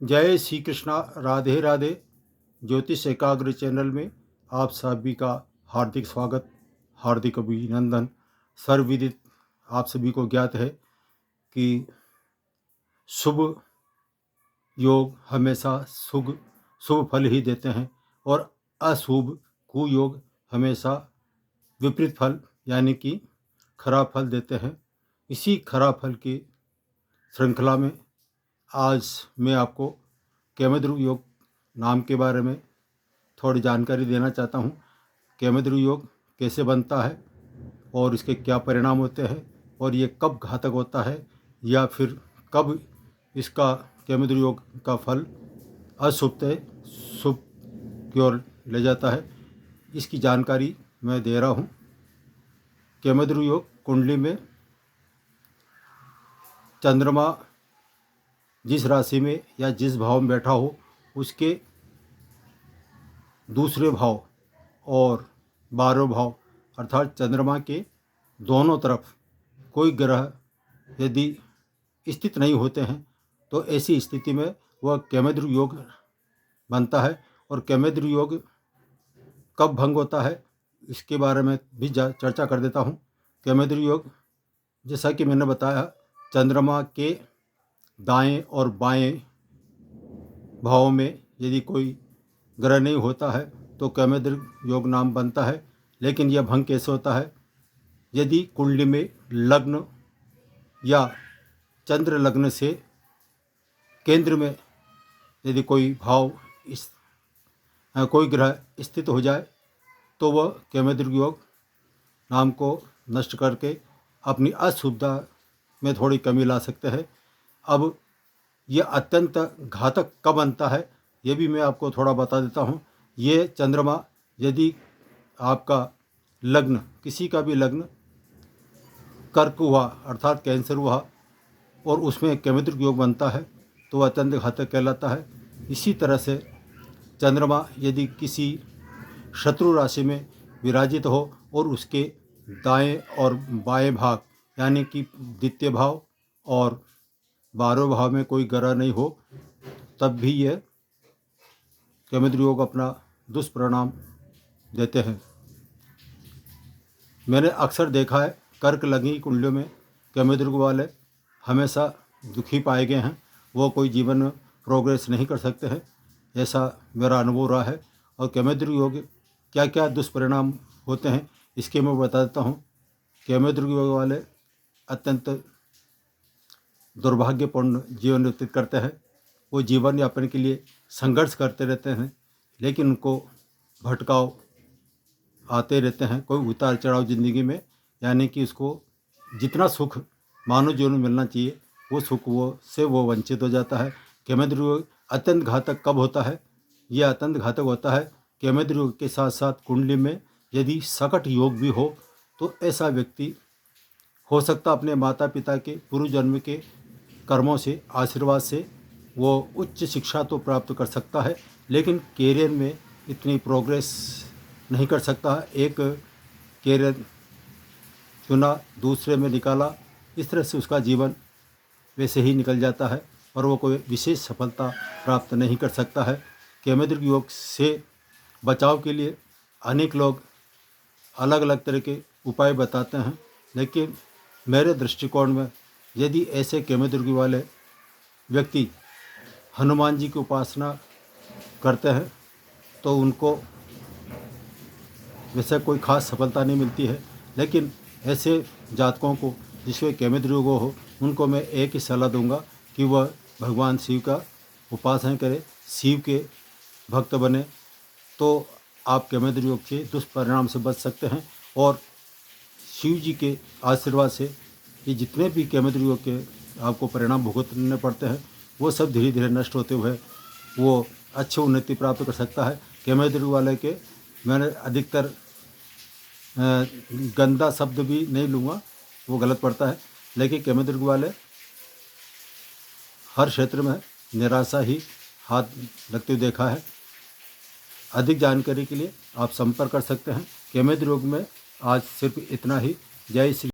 जय श्री कृष्णा। राधे राधे। ज्योतिष एकाग्र चैनल में आप सभी का हार्दिक स्वागत, हार्दिक अभिनंदन। सर्वविदित आप सभी को ज्ञात है कि शुभ योग हमेशा शुभ फल ही देते हैं और अशुभ कुयोग हमेशा विपरीत फल यानी कि खराब फल देते हैं। इसी खराब फल की श्रृंखला में आज मैं आपको केमद्रु योग नाम के बारे में थोड़ी जानकारी देना चाहता हूँ। केमद्रु योग कैसे बनता है और इसके क्या परिणाम होते हैं और ये कब घातक होता है या फिर कब इसका केमद्रु योग का फल अशुभ से शुभ की ओर ले जाता है, इसकी जानकारी मैं दे रहा हूँ। केमद्रु योग कुंडली में चंद्रमा जिस राशि में या जिस भाव में बैठा हो उसके दूसरे भाव और 12वें भाव अर्थात चंद्रमा के दोनों तरफ कोई ग्रह यदि स्थित नहीं होते हैं तो ऐसी स्थिति में वह केमद्रु योग बनता है। और केमद्रु योग कब भंग होता है इसके बारे में भी चर्चा कर देता हूँ। केमद्रु योग जैसा कि मैंने बताया, चंद्रमा के दाएं और बाएं भाव में यदि कोई ग्रह नहीं होता है तो केमद्रु योग नाम बनता है। लेकिन यह भंग कैसे होता है? यदि कुंडली में लग्न या चंद्र लग्न से केंद्र में यदि कोई भाव कोई ग्रह स्थित हो जाए तो वह केमद्रु योग नाम को नष्ट करके अपनी अशुभता में थोड़ी कमी ला सकते हैं। अब यह अत्यंत घातक कब बनता है ये भी मैं आपको थोड़ा बता देता हूँ। ये चंद्रमा यदि आपका लग्न, किसी का भी लग्न कर्क हुआ अर्थात कैंसर हुआ और उसमें केमद्रु योग बनता है तो वह अत्यंत घातक कहलाता है। इसी तरह से चंद्रमा यदि किसी शत्रु राशि में विराजित हो और उसके दाएं और बाएं भाग यानी कि द्वितीय भाव और 12वें भाव में कोई ग्रह नहीं हो तब भी यह केमद्रु योग अपना दुष्परिणाम देते हैं। मैंने अक्सर देखा है कर्क लगी कुंडलियों में केमद्रु वाले हमेशा दुखी पाए गए हैं, वो कोई जीवन में प्रोग्रेस नहीं कर सकते हैं, ऐसा मेरा अनुभव रहा है। और केमद्रु योग क्या क्या दुष्परिणाम होते हैं इसके मैं बता देता हूँ। केमद्रु योग वाले अत्यंत दुर्भाग्यपूर्ण जीवन व्यतीत करते हैं। वो जीवन यापन के लिए संघर्ष करते रहते हैं लेकिन उनको भटकाव आते रहते हैं, कोई उतार चढ़ाव ज़िंदगी में, यानी कि उसको जितना सुख मानव जीवन में मिलना चाहिए वो सुख वो वंचित हो जाता है। केमद्रु योग अत्यंत घातक कब होता है? यह अत्यंत घातक होता है केमद्रु योग के साथ साथ कुंडली में यदि सकट योग भी हो तो ऐसा व्यक्ति हो सकता अपने माता पिता के पूर्व जन्म के कर्मों से, आशीर्वाद से वो उच्च शिक्षा तो प्राप्त कर सकता है लेकिन कैरियर में इतनी प्रोग्रेस नहीं कर सकता। एक कैरियर चुना, दूसरे में निकाला, इस तरह से उसका जीवन वैसे ही निकल जाता है और वो कोई विशेष सफलता प्राप्त नहीं कर सकता है। केमद्रु योग से बचाव के लिए अनेक लोग अलग अलग तरह के उपाय बताते हैं, लेकिन मेरे दृष्टिकोण में यदि ऐसे केमद्रु योग वाले व्यक्ति हनुमान जी की उपासना करते हैं तो उनको वैसे कोई खास सफलता नहीं मिलती है। लेकिन ऐसे जातकों को जिसके केमद्रु योग हो उनको मैं एक ही सलाह दूंगा कि वह भगवान शिव का उपासना करें, शिव के भक्त बने, तो आप केमद्रु योग के दुष्परिणाम से बच सकते हैं। और शिव जी के आशीर्वाद से ये जितने भी केमद्रु योग के आपको परिणाम भुगतने पड़ते हैं वो सब धीरे धीरे नष्ट होते हुए वो अच्छी उन्नति प्राप्त कर सकता है। केमद्रु वाले के मैंने अधिकतर गंदा शब्द भी नहीं लूँगा, वो गलत पड़ता है, लेकिन केमद्रु वाले हर क्षेत्र में निराशा ही हाथ लगते हुए देखा है। अधिक जानकारी के लिए आप संपर्क कर सकते हैं। केमद्रु योग में आज सिर्फ इतना ही। जय श्री